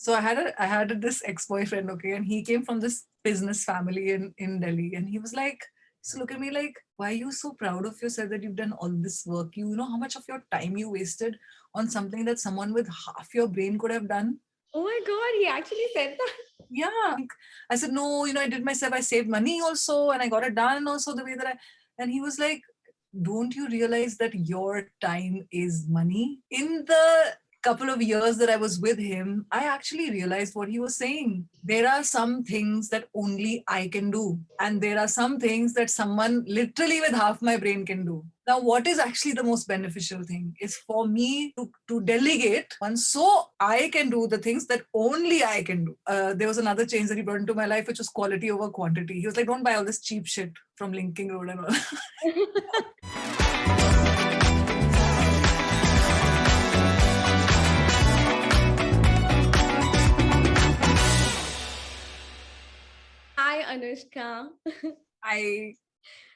So I had this ex-boyfriend, okay, and he came from this business family in Delhi, and he was like, so look at me like, why are you so proud of yourself that you've done all this work? You know how much of your time you wasted on something that someone with half your brain could have done? Oh my God, he actually said that. Yeah. I said, no, I did myself. I saved money also, and I got it done also the way that and he was like, don't you realize that your time is money? In the couple of years that I was with him, I actually realized what he was saying. There are some things that only I can do, and there are some things that someone literally with half my brain can do. Now, what is actually the most beneficial thing is for me to delegate one so I can do the things that only I can do. There was another change that he brought into my life, which was quality over quantity. He was like, don't buy all this cheap shit from Linking Road and all. Hi, Anushka. I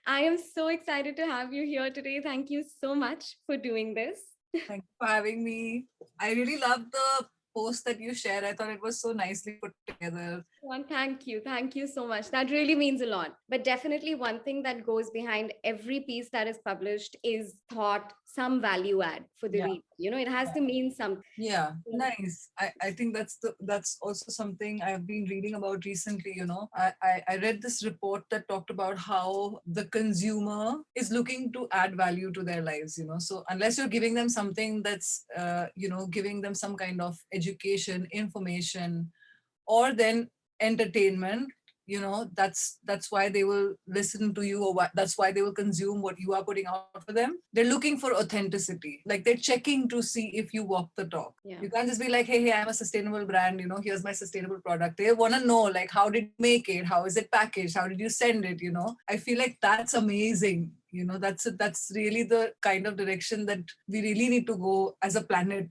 I am so excited to have you here today. Thank you so much for doing this. Thank you for having me. I really loved the post that you shared. I thought it was so nicely put together. Well, thank you. Thank you so much. That really means a lot. But definitely, one thing that goes behind every piece that is published is thought, some value add for the Yeah. reader. It has to mean something. Yeah, nice. I think that's also something I've been reading about recently. I read this report that talked about how the consumer is looking to add value to their lives. So unless you're giving them something that's giving them some kind of education, information, or then entertainment, that's why they will listen to you, or that's why they will consume what you are putting out for them. They're looking for authenticity, like they're checking to see if you walk the talk. Yeah. You can't just be like, hey, I'm a sustainable brand, here's my sustainable product. They want to know, like, how did you make it, how is it packaged, how did you send it? I feel like that's amazing. That's really the kind of direction that we really need to go as a planet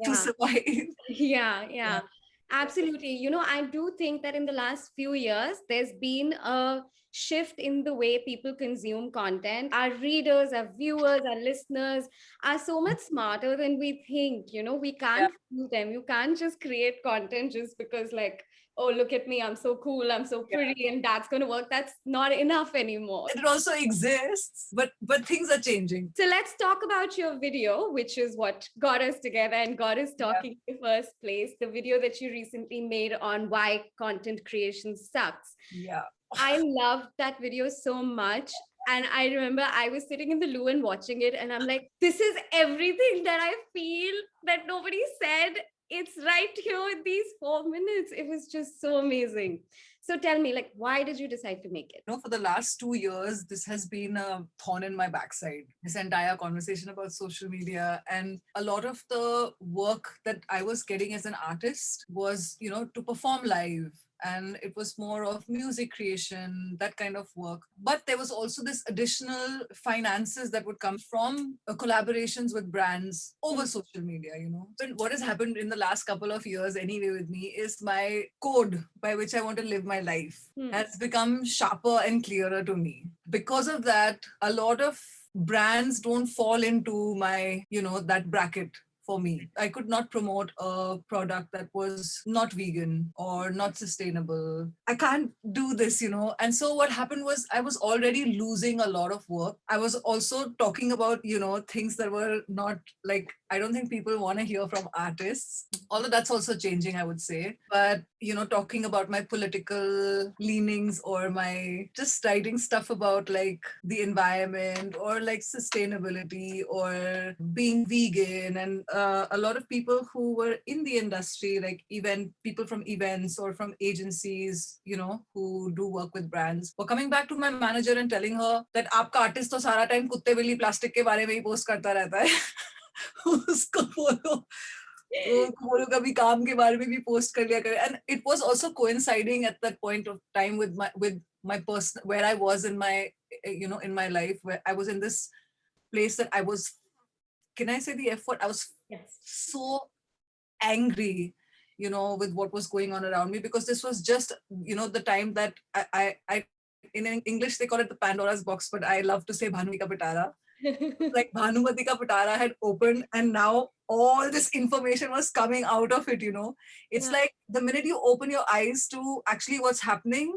to Yeah. survive. Yeah. Yeah. Yeah. Absolutely. I do think that in the last few years, there's been a shift in the way people consume content. Our readers, our viewers, our listeners are so much smarter than we think. We Yeah. can't fool them. You can't just create content just because, like, oh, look at me, I'm so cool, I'm so Yeah. pretty, and that's going to work. That's not enough anymore. It also exists, but things are changing. So let's talk about your video, which is what got us together and got us Yeah. talking in the first place. The video that you recently made on why content creation sucks. Yeah. I loved that video so much. And I remember I was sitting in the loo and watching it, and I'm like, this is everything that I feel that nobody said. It's right here in these 4 minutes. It was just so amazing. So tell me, like, why did you decide to make it? For the last 2 years, this has been a thorn in my backside, this entire conversation about social media. And a lot of the work that I was getting as an artist was, to perform live. And it was more of music creation, that kind of work. But there was also this additional finances that would come from collaborations with brands over social media. And what has happened in the last couple of years, anyway, with me is my code by which I want to live my life has become sharper and clearer to me. Because of that, a lot of brands don't fall into my, that bracket for me. I could not promote a product that was not vegan or not sustainable. I can't do this. And so what happened was I was already losing a lot of work. I was also talking about, things that were not like, I don't think people want to hear from artists, although that's also changing, I would say. But, talking about my political leanings or my just writing stuff about like the environment or like sustainability or being vegan. And a lot of people who were in the industry, like people from events or from agencies, who do work with brands, were coming back to my manager and telling her that आपका artist तो सारा time कुत्ते बिल्ली plastic के बारे में ही post करता रहता है उसको बोलो बोलो कभी काम के बारे में भी post कर लिया करे. And it was also coinciding at that point of time with my person, where I was in my in my life, where I was in this place that I was, can I say the F word? I was so angry, with what was going on around me, because this was just, the time that I in English they call it the Pandora's box, but I love to say Bhanvi ka Pitara. Like Bhanumati ka Pitara had opened, and now all this information was coming out of it, you know. It's Yeah. like the minute you open your eyes to actually what's happening,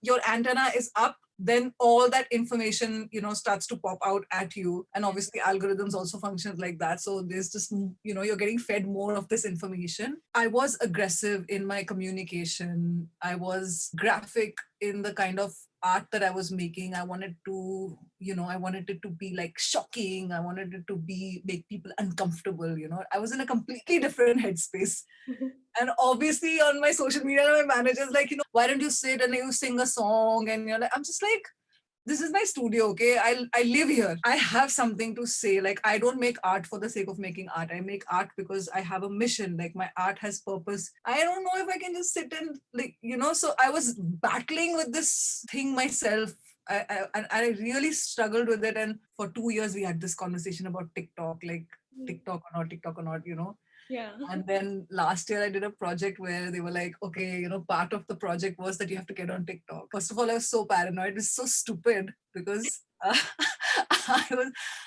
your antenna is up, then all that information, you know, starts to pop out at you. And obviously algorithms also function like that. So there's just, you know, you're getting fed more of this information. I was aggressive in my communication. I was graphic in the kind of art that I was making. I wanted to, you know, I wanted it to be like shocking. I wanted it to be make people uncomfortable, you know. I was in a completely different headspace. And obviously on my social media, my manager's like, you know, why don't you sit and you sing a song? And you're like, I'm just like, this is my studio, okay? I live here. I have something to say. Like, I don't make art for the sake of making art. I make art because I have a mission. Like, my art has purpose. I don't know if I can just sit and, like, you know, so I was battling with this thing myself. I really struggled with it. And for 2 years, we had this conversation about TikTok, like TikTok or not, you know. Yeah. And then last year I did a project where they were like, okay, you know, part of the project was that you have to get on TikTok. First of all, I was so paranoid. It's so stupid because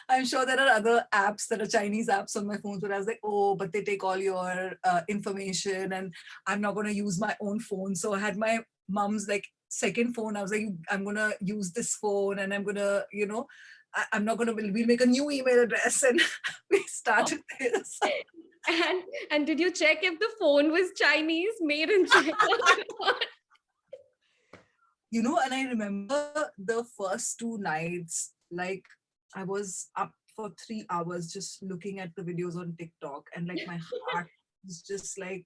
I'm sure there are other apps that are Chinese apps on my phone. But I was like, oh, but they take all your information and I'm not going to use my own phone. So I had my mom's like second phone. I was like, I'm going to use this phone and I'm going to, you know, I'm not going to, we'll make a new email address. And we started this. And did you check if the phone was Chinese, made in China or not? You know, and I remember the first 2 nights, like I was up for 3 hours just looking at the videos on TikTok, and like my heart was just like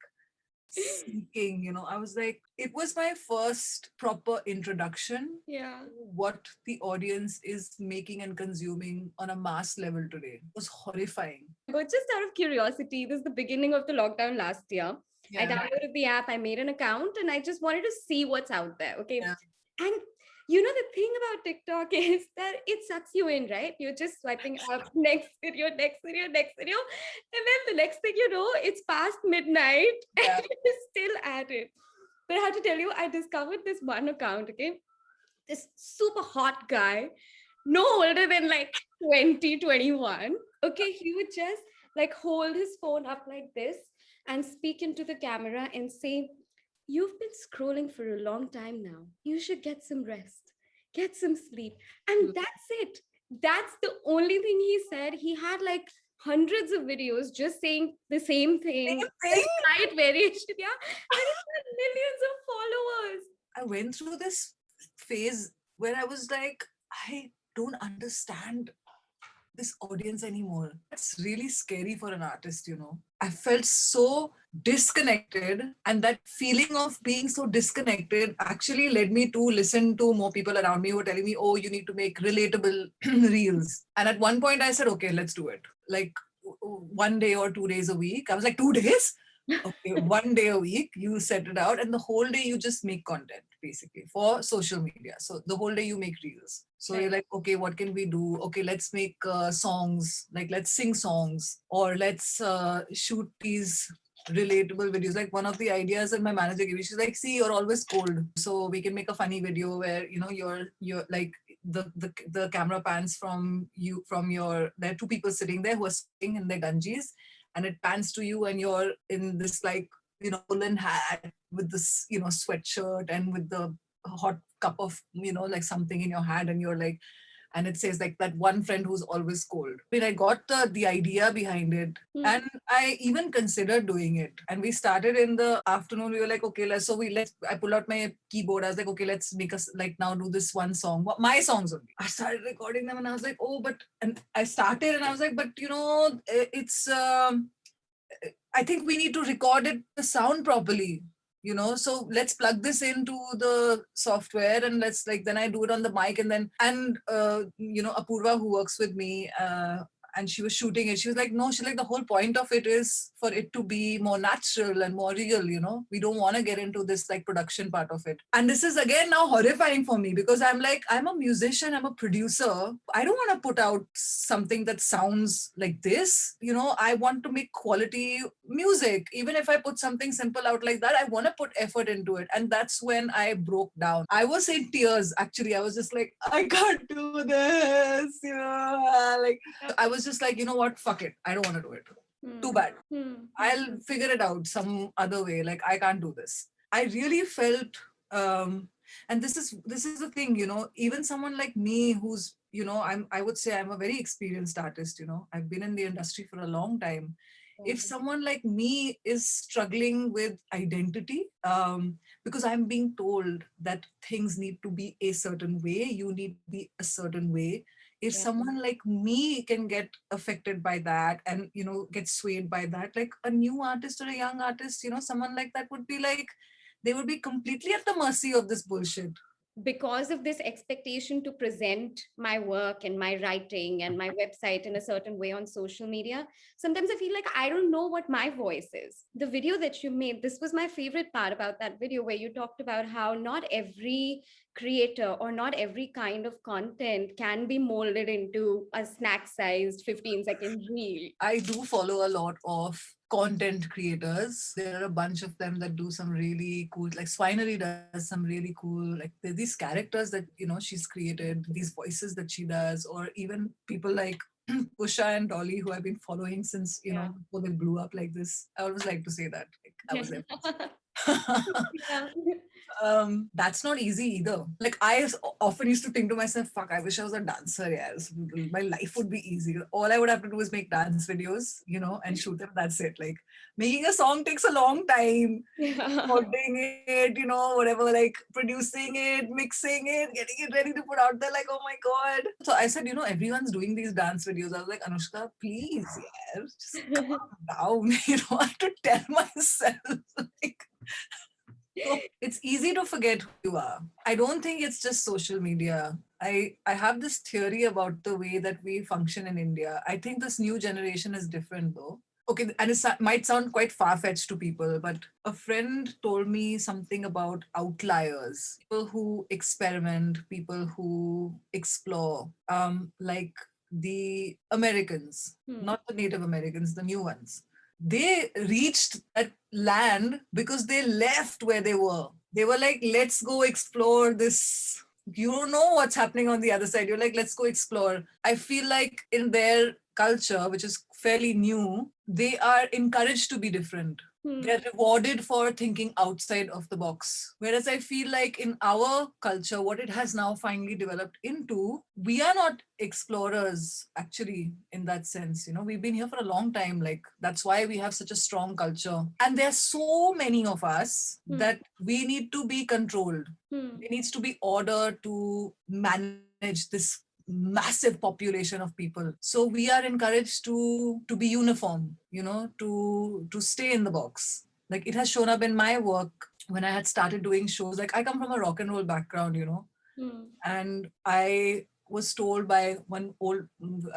sinking, you know. I was like, it was my first proper introduction Yeah. to what the audience is making and consuming on a mass level today. It was horrifying. But just out of curiosity, this is the beginning of the lockdown last year. I Yeah. downloaded the app, I made an account, and I just wanted to see what's out there. Okay. Yeah. And you know, the thing about TikTok is that it sucks you in, right? You're just swiping up next video, next video, next video. And then the next thing you know, it's past midnight Yeah. and you're still at it. But I have to tell you, I discovered this one account, okay? This super hot guy, no older than like 20, 21. Okay, he would just like hold his phone up like this and speak into the camera and say, "You've been scrolling for a long time now. You should get some rest, get some sleep." And that's it. That's the only thing he said. He had like hundreds of videos just saying the same thing, Same a thing. slight variation. Yeah. And he had millions of followers. I went through this phase where I was like, I don't understand this audience anymore. It's really scary for an artist, you know. I felt so disconnected, and that feeling of being so disconnected actually led me to listen to more people around me who were telling me, oh, you need to make relatable reels. And at one point I said, okay, let's do it. Like 1 day or 2 days a week. I was like, 2 days? Okay, 1 day a week, you set it out, and the whole day you just make content basically for social media. So the whole day you make reels. So you're like, okay, what can we do? Okay, let's make songs, like let's sing songs, or let's shoot these relatable videos. Like one of the ideas that my manager gave me, she's like, see, you're always cold, so we can make a funny video where, you know, you're like the camera pans from you, from your, there are two people sitting there who are sitting in their dungeons, and it pans to you and you're in this like, you know, woolen hat with this, you know, sweatshirt and with the hot cup of, you know, like something in your hand, and you're like, and it says like that one friend who's always cold. I mean, I got the idea behind it, and I even considered doing it. And we started in the afternoon. We were like, okay, I pull out my keyboard. I was like, okay, let's make us like now do this one song, my songs only. I started recording them, and I was like, oh, but, and I started, and I was like, but you know, it's I think we need to record it, the sound properly, you know, so let's plug this into the software, and let's like, then I do it on the mic, and then, and you know, Apurva, who works with me, and she was shooting it, she was like, no, she's like, the whole point of it is for it to be more natural and more real, you know, we don't want to get into this like production part of it. And this is again now horrifying for me, because I'm like, I'm a musician, I'm a producer, I don't want to put out something that sounds like this, you know, I want to make quality music, even if I put something simple out like that, I want to put effort into it. And that's when I broke down. I was in tears, actually. I was just like, I can't do this, like I was just like, you know what, fuck it, I don't want to do it. Too Hmm. bad. Hmm. I'll figure it out some other way. Like, I can't do this. I really felt, and this is the thing, even someone like me who's, I would say I'm a very experienced artist. I've been in the industry for a long time. If someone like me is struggling with identity, because I'm being told that things need to be a certain way, you need to be a certain way. If Yeah. someone like me can get affected by that and get swayed by that, like a new artist or a young artist, someone like that would be like, they would be completely at the mercy of this bullshit. Because of this expectation to present my work and my writing and my website in a certain way on social media, sometimes I feel like I don't know what my voice is. The video that you made, this was my favorite part about that video, where you talked about how not every creator or not every kind of content can be molded into a snack sized 15-second reel. I do follow a lot of content creators. There are a bunch of them that do some really cool, like Swinery does some really cool, like there's these characters that, she's created, these voices that she does, or even people like Pusha and Dolly, who I've been following since, Yeah. before they blew up like this. I always like to say that. Like, I was there. Yeah. That's not easy either. Like, often used to think to myself, fuck, I wish I was a dancer. Yes, my life would be easy. All I would have to do is make dance videos, and shoot them. That's it. Like, making a song takes a long time. Yeah. Recording it, whatever, like producing it, mixing it, getting it ready to put out there. Like, oh my god. So I said, everyone's doing these dance videos. I was like, Anushka, please, yeah, just calm down. I have to tell myself, like, so it's easy to forget who you are. I don't think it's just social media. I have this theory about the way that we function in India. I think this new generation is different though. Okay, and it might sound quite far fetched to people, but a friend told me something about outliers, people who experiment, people who explore, like the Americans, Hmm. not the Native Americans, the new ones. They reached that land because they left where they were. They were like, let's go explore this. You don't know what's happening on the other side. You're like, let's go explore. I feel like in their culture, which is fairly new, they are encouraged to be different. Hmm. They're rewarded for thinking outside of the box. Whereas I feel like in our culture, what it has now finally developed into, we are not explorers actually in that sense. We've been here for a long time. Like, that's why we have such a strong culture. And there's so many of us Hmm. that we need to be controlled. Hmm. There needs to be order to manage this massive population of people. So we are encouraged to be uniform, to stay in the box. Like, it has shown up in my work when I had started doing shows. Like, I come from a rock and roll background, Hmm. and I was told by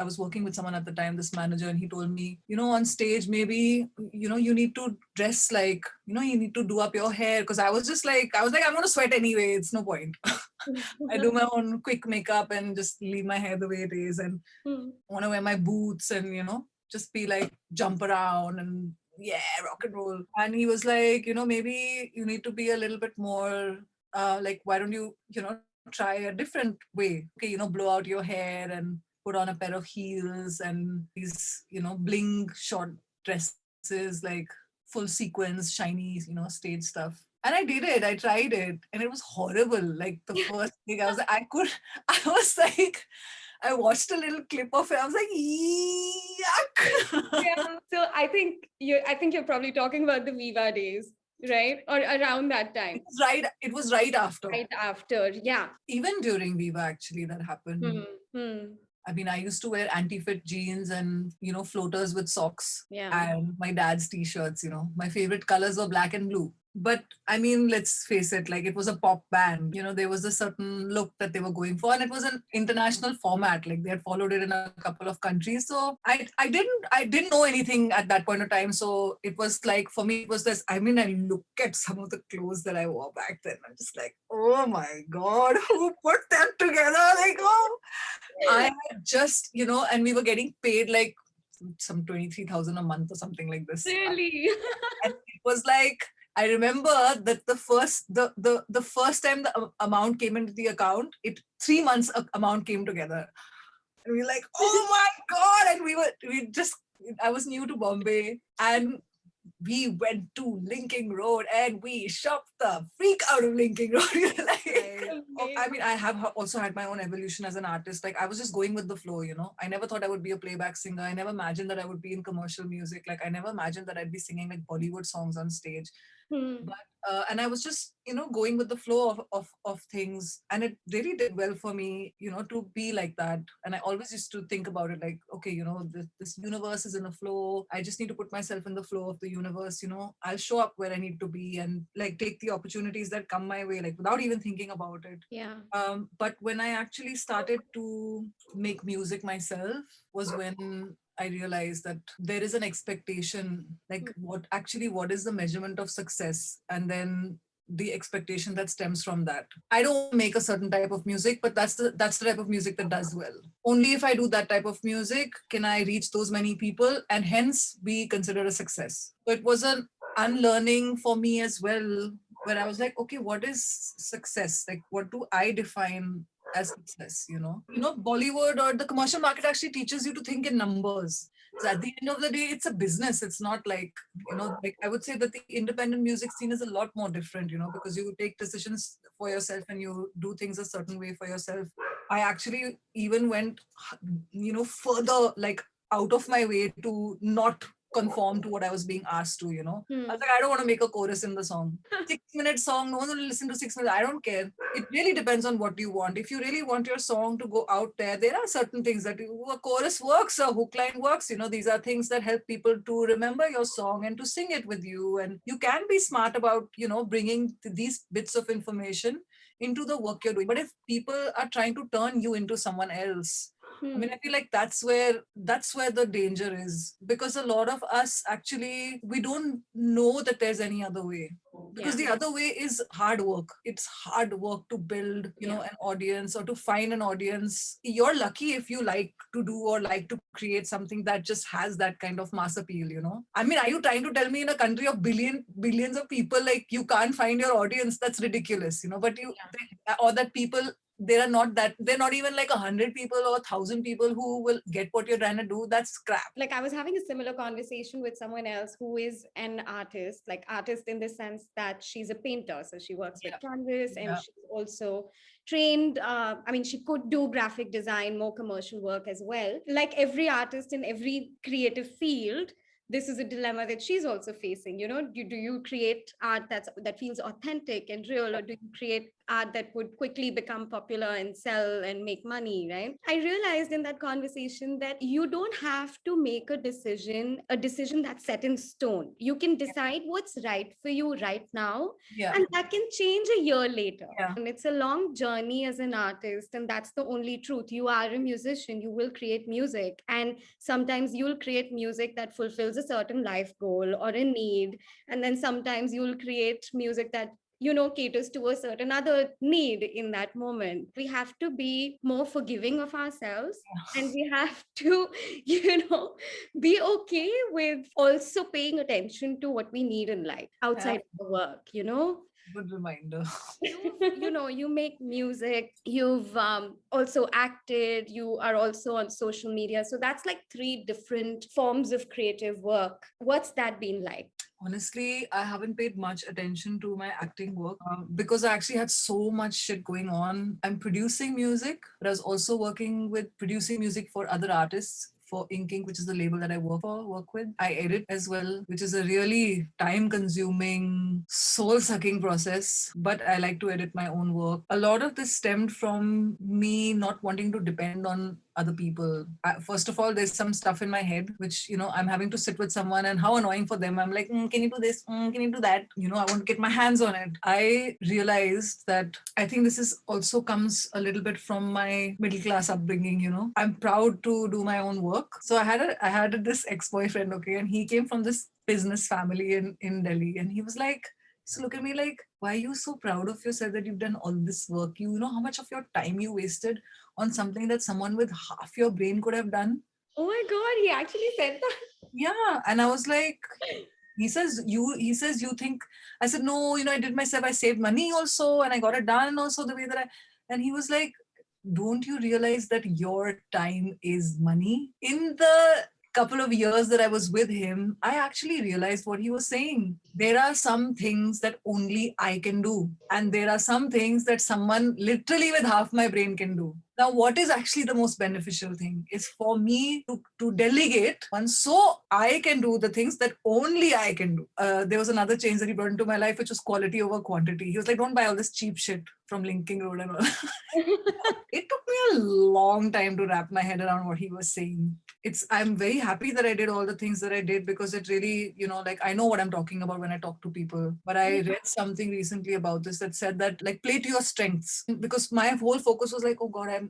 I was working with someone at the time, this manager, and he told me, on stage, maybe, you need to dress like, you need to do up your hair. Because I was like, I'm going to sweat anyway. It's no point. I do my own quick makeup and just leave my hair the way it is. And Hmm. want to wear my boots and, just be like, jump around and yeah, rock and roll. And he was like, maybe you need to be a little bit more, like, why don't you, try a different way? Okay, blow out your hair and put on a pair of heels and these, bling short dresses, like full sequins, shiny, stage stuff. And I did it. I tried it, and it was horrible. Like, the first thing, I was like, I was like, I watched a little clip of it. I was like, yuck. Yeah. So I think you're probably talking about the Viva days, right? Or around that time. It was right after. Right after. Yeah. Even during Viva, actually, that happened. Hmm. Hmm. I mean, I used to wear anti-fit jeans and, floaters with socks Yeah. and my dad's t-shirts. My favorite colors were black and blue. But I mean, let's face it, like, it was a pop band. There was a certain look that they were going for, and it was an international format. Like, they had followed it in a couple of countries. So I didn't know anything at that point of time. So it was like, for me, it was this. I mean, I look at some of the clothes that I wore back then. I'm just like, oh my God, who put that together? Like, oh, I had just, and we were getting paid like some 23,000 a month or something like this. Really? And it was like, I remember that the first time the amount came into the account, it 3 months amount came together. And we were like, oh my God. And I was new to Bombay, and we went to Linking Road and we shopped the freak out of Linking Road. We were like, I mean, I have also had my own evolution as an artist. Like, I was just going with the flow, you know. I never thought I would be a playback singer. I never imagined that I would be in commercial music. Like, I never imagined that I'd be singing like Bollywood songs on stage. Hmm. But and I was just, you know, going with the flow of things, and it really did well for me, you know, to be like that. And I always used to think about it like, okay, you know, this universe is in a flow. I just need to put myself in the flow of the universe, you know. I'll show up where I need to be and like take the opportunities that come my way, like without even thinking about it. Yeah. But when I actually started to make music myself was when I realized that there is an expectation, like what is the measurement of success? And then the expectation that stems from that. I don't want to make a certain type of music, but that's the type of music that does well. Only if I do that type of music can I reach those many people and hence be considered a success. So it was an unlearning for me as well, where I was like, okay, what is success? Like, what do I define as success? Bollywood or the commercial market actually teaches you to think in numbers. So at the end of the day, it's a business. It's not like, like I would say that the independent music scene is a lot more different, because you take decisions for yourself and you do things a certain way for yourself. I actually even went, further, like out of my way to not conform to what I was being asked to. I was like, I don't want to make a chorus in the song. 6-minute song, no one will listen to 6 minutes. I don't care. It really depends on what you want. If you really want your song to go out there are certain things that a chorus works, a hook line works. These are things that help people to remember your song and to sing it with you. And you can be smart about, bringing these bits of information into the work you're doing. But if people are trying to turn you into someone else, I mean, I feel like that's where the danger is, because a lot of us actually, we don't know that there's any other way, because the other way is hard work. It's hard work to build, an audience or to find an audience. You're lucky if you like to do or like to create something that just has that kind of mass appeal. I mean, are you trying to tell me in a country of billions of people, like you can't find your audience? That's ridiculous, but or that people, they're not even like 100 people or 1,000 people who will get what you're trying to do. That's crap. Like, I was having a similar conversation with someone else who is an artist, like artist in the sense that she's a painter. So she works with canvas and she's also trained. I mean, she could do graphic design, more commercial work as well. Like every artist in every creative field, this is a dilemma that she's also facing. Do you create art that feels authentic and real, or do you create art that would quickly become popular and sell and make money, right? I realized in that conversation that you don't have to make a decision that's set in stone. You can decide what's right for you right now, and that can change a year later. And it's a long journey as an artist, and that's the only truth. You are a musician, you will create music, and sometimes you'll create music that fulfills a certain life goal or a need, and then sometimes you'll create music that caters to a certain other need in that moment. We have to be more forgiving of ourselves, and we have to be okay with also paying attention to what we need in life outside of the work. Good reminder. You make music, you've also acted, you are also on social media, so that's like 3 different forms of creative work. What's that been like? Honestly, I haven't paid much attention to my acting work because I actually had so much shit going on. I'm producing music, but I was also working with producing music for other artists, for Inking, which is the label that I work with. I edit as well, which is a really time-consuming, soul-sucking process, but I like to edit my own work. A lot of this stemmed from me not wanting to depend on other people. First of all, there's some stuff in my head which I'm having to sit with someone, and how annoying for them. I'm like, can you do this? Can you do that? I want to get my hands on it. I realized that I think this is also comes a little bit from my middle class upbringing. I'm proud to do my own work. So I had this ex-boyfriend, okay, and he came from this business family in Delhi, and he was like, so look at me like, why are you so proud of yourself that you've done all this work? You know how much of your time you wasted on something that someone with half your brain could have done? Oh my God, he actually said that. Yeah. And I was like, he says you think, I said, no, I did myself, I saved money also, and I got it done also the way that and he was like, don't you realize that your time is money? In the couple of years that I was with him, I actually realized what he was saying. There are some things that only I can do, and there are some things that someone literally with half my brain can do. Now, what is actually the most beneficial thing is for me to delegate one so I can do the things that only I can do. There was another change that he brought into my life, which was quality over quantity. He was like, don't buy all this cheap shit from Linking Road and all. It took me a long time to wrap my head around what he was saying. I'm very happy that I did all the things that I did, because it really, like, I know what I'm talking about when I talk to people. But I read something recently about this that said that, like, play to your strengths, because my whole focus was like, oh God, I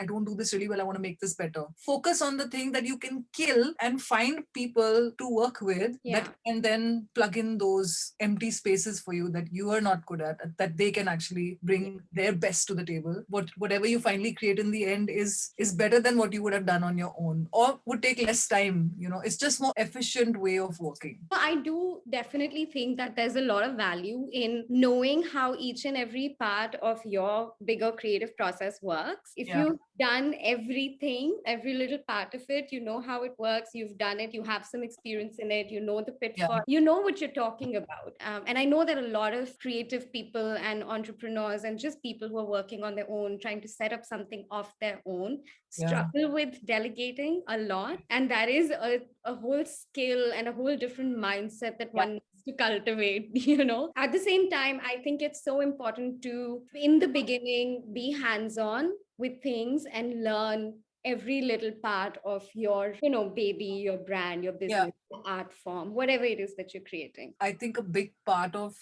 don't do this really well, I want to make this better. Focus on the thing that you can kill and find people to work with that can then plug in those empty spaces for you that you are not good at, that they can actually bring their best to the table. Whatever you finally create in the end is better than what you would have done on your own, or would take less time. It's just more efficient way of working. I do definitely think that there's a lot of value in knowing how each and every part of your bigger creative process works. If Yeah. you've done everything, every little part of it, you know how it works, you've done it, you have some experience in it, you know the pitfall, you know what you're talking about. And I know that a lot of creative people and entrepreneurs and just people who are working on their own, trying to set up something of their own, struggle with delegating a lot. And that is a whole skill and a whole different mindset that one needs to cultivate. At the same time, I think it's so important to, in the beginning, be hands-on with things and learn every little part of your baby, your brand, your business, your art form, whatever it is that you're creating. I think a big part of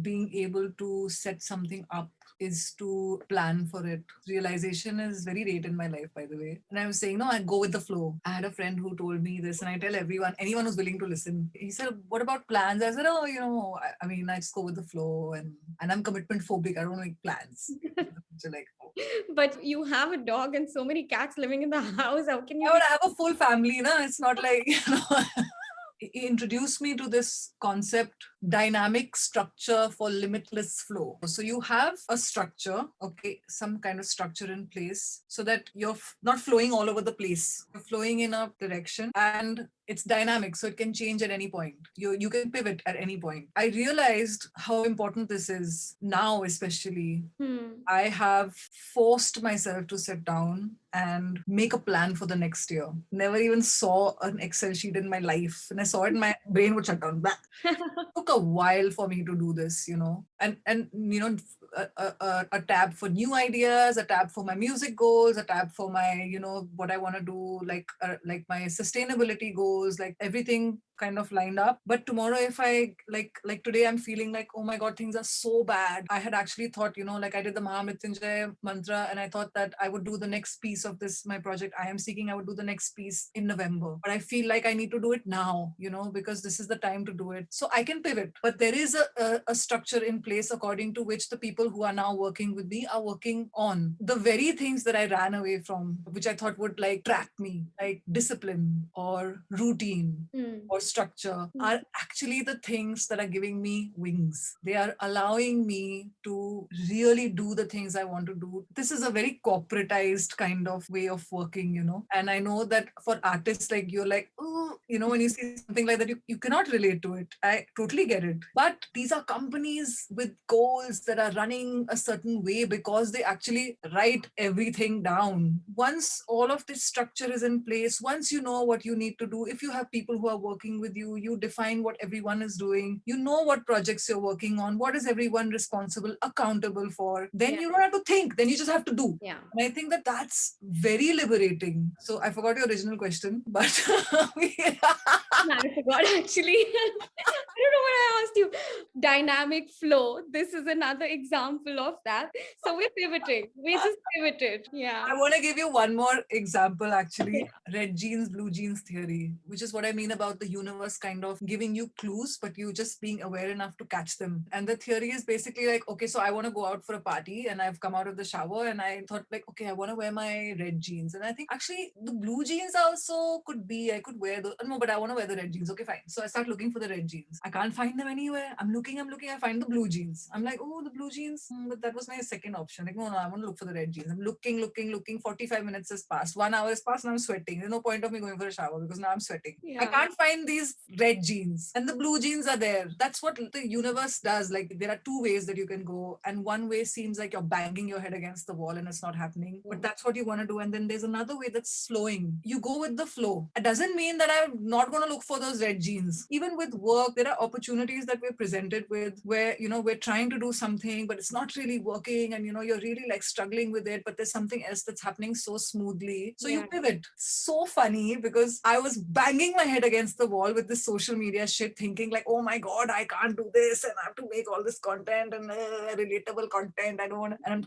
being able to set something up is to plan for it. Realization is very late in my life, by the way. And I was saying, no, I go with the flow. I had a friend who told me this, and I tell anyone who's willing to listen. He said, what about plans? I said, oh, I mean, I just go with the flow, and I'm commitment phobic. I don't make plans. So like, but you have a dog and so many cats living in the house. How can you? I would have a full family, no? It's not like, he introduced me to this concept, dynamic structure for limitless flow. So you have a structure, okay, some kind of structure in place, so that you're not flowing all over the place. You're flowing in a direction, and it's dynamic, so it can change at any point. You can pivot at any point. I realized how important this is now, especially. I have forced myself to sit down and make a plan for the next year. Never even saw an Excel sheet in my life. And I saw it, my brain would shut down. It took a while for me to do this, and a tab for new ideas, a tab for my music goals, a tab for my, what I want to do, like my sustainability goals, like everything kind of lined up. But tomorrow, if I like today, I'm feeling like, oh my God, things are so bad. I had actually thought, like I did the Mahamrityunjaya mantra, and I thought that I would do the next piece of this, my project I am seeking, I would do the next piece in November. But I feel like I need to do it now, because this is the time to do it. So I can pivot. But there is a structure in place according to which the people who are now working with me are working on the very things that I ran away from, which I thought would like trap me, like discipline or routine or structure, are actually the things that are giving me wings. They are allowing me to really do the things I want to do. This is a very corporatized kind of way of working, and I know that for artists like you're like, oh, when you see something like that, you cannot relate to it. I totally get it. But these are companies with goals that are running a certain way because they actually write everything down. Once all of this structure is in place, once you know what you need to do, if you have people who are working with you, you define what everyone is doing, you know what projects you're working on, what is everyone responsible, accountable for, then you don't have to think, then you just have to do. And I think that that's very liberating. So I forgot your original question, but I forgot actually. I don't know what I asked you. dynamic flow. This is another example of that. So we're pivoting. We just pivoted. Yeah. I want to give you one more example actually. Red jeans, blue jeans theory, which is what I mean about the universe kind of giving you clues, but you just being aware enough to catch them. And the theory is basically like, okay, so I want to go out for a party and I've come out of the shower and I thought like, okay, I want to wear my red jeans. And I think actually the blue jeans also could be, I could wear those. No, but I want to wear the red jeans. Okay, fine. So I start looking for the red jeans. I can't find them anywhere. I'm looking, I find the blue jeans. I'm like, oh, the blue jeans. But that was my second option. Like, no, I want to look for the red jeans. I'm looking. 45 minutes has passed. 1 hour has passed and I'm sweating. There's no point of me going for a shower because now I'm sweating. I Yeah. can't find these red jeans and the blue jeans are there. That's what the universe does. Like there are two ways that you can go. And one way seems like you're banging your head against the wall and it's not happening. But that's what you want to do. And then there's another way that's flowing. You go with the flow. It doesn't mean that I'm not going to look for those red jeans. Even with work, there are opportunities that we're presented with where, we're trying to do something, but it's not really working. And, you're really like struggling with it, but there's something else that's happening so smoothly. So you pivot. So funny because I was banging my head against the wall with this social media shit, thinking like, oh my God, I can't do this and I have to make all this content and relatable content. I don't want to, and I'm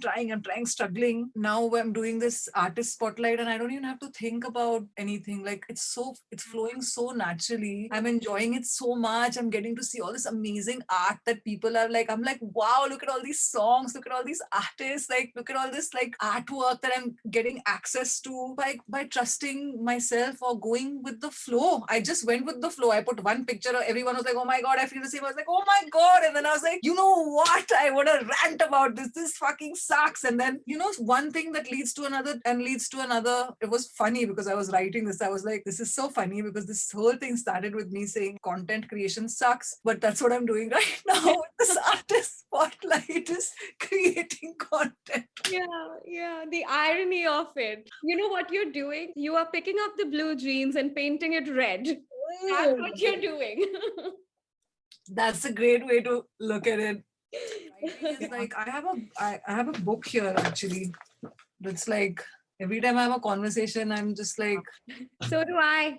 trying, struggling. Now I'm doing this artist spotlight and I don't even have to think about anything. Like it's flowing so naturally. I'm enjoying it so much. I'm getting to see all this amazing art that people are like, I'm like, wow, look at all these songs, look at all these artists, like look at all this like artwork that I'm getting access to by trusting myself or going with the flow. I just went with the flow. I put one picture, everyone was like, oh my God, I feel the same. I was like, oh my God. And then I was like, you know what? I want to rant about this. This fucking sucks. And then, one thing that leads to another and leads to another. It was funny because I was writing this. I was like, this is so funny because this whole thing started with me saying content creation sucks. But that's what I'm doing right now with this artist spotlight is creating content. Yeah. The irony of it. You know what you're doing? You are picking up the blue jeans and painting it red. That's what you're doing. That's a great way to look at it. Writing is like I have a book here actually. That's like every time I have a conversation, I'm just like, So do I.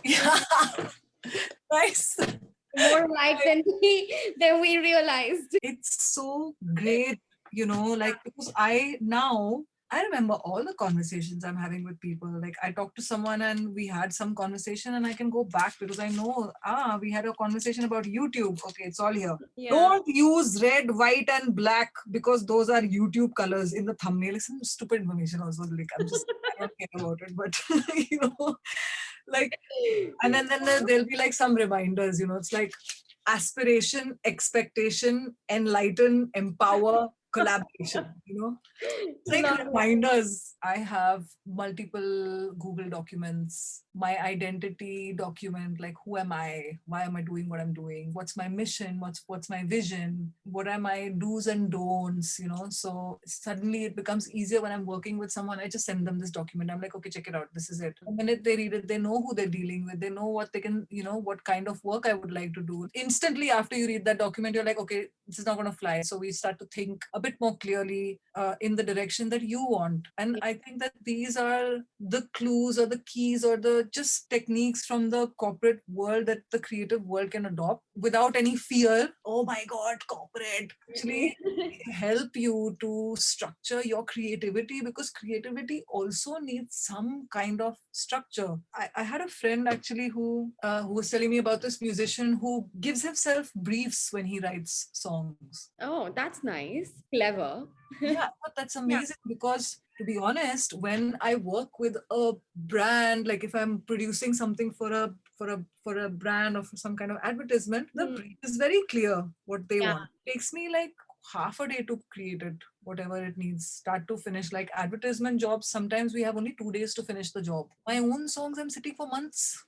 yeah, nice. More light than we realized. It's so great, like because I remember all the conversations I'm having with people. Like I talked to someone and we had some conversation and I can go back because I know, we had a conversation about YouTube. Okay, it's all here. Yeah. Don't use red, white and black because those are YouTube colors in the thumbnail. It's some stupid information also. Like I don't care about it, but like, and then there'll be like some reminders, it's like aspiration, expectation, enlighten, empower, collaboration, It's like reminders. I have multiple Google documents, my identity document, like who am I? Why am I doing what I'm doing? What's my mission? What's my vision? What are my do's and don'ts? So suddenly it becomes easier when I'm working with someone. I just send them this document. I'm like, okay, check it out. This is it. The minute they read it, they know who they're dealing with. They know what they can, what kind of work I would like to do. Instantly after you read that document, you're like, okay, this is not going to fly. So we start to think a bit more clearly in the direction that you want. And I think that these are the clues or the keys or the just techniques from the corporate world that the creative world can adopt without any fear. Oh my God, corporate. Actually help you to structure your creativity because creativity also needs some kind of structure. I had a friend actually who was telling me about this musician who gives himself briefs when he writes songs. Oh, that's nice. Clever. Yeah, but that's amazing because to be honest, when I work with a brand, like if I'm producing something for a brand or for some kind of advertisement, the brief is very clear what they want. It takes me like half a day to create it, whatever it needs, start to finish. Like advertisement jobs, sometimes we have only 2 days to finish the job. My own songs, I'm sitting for months.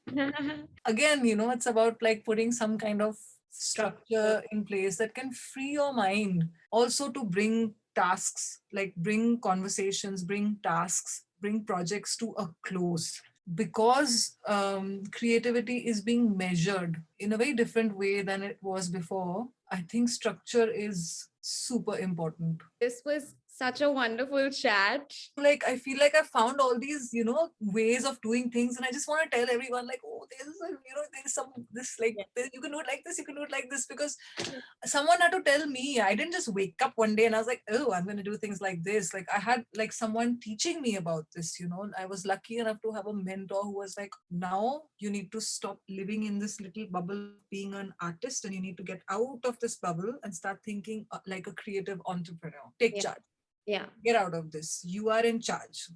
Again, it's about like putting some kind of structure in place that can free your mind also to bring tasks, like bring conversations, bring tasks, bring projects to a close. Because creativity is being measured in a very different way than it was before, I think structure is super important. This was Such a wonderful chat. Like, I feel like I found all these, ways of doing things, and I just want to tell everyone, like, oh, there's some this, like, Yeah. you can do it like this, you can do it like this, because someone had to tell me. I didn't just wake up one day and I was like, oh, I'm going to do things like this. Like, I had like someone teaching me about this. I was lucky enough to have a mentor who was like, now you need to stop living in this little bubble of being an artist, and you need to get out of this bubble and start thinking like a creative entrepreneur. Take Yeah. charge. Yeah. Get out of this. You are in charge.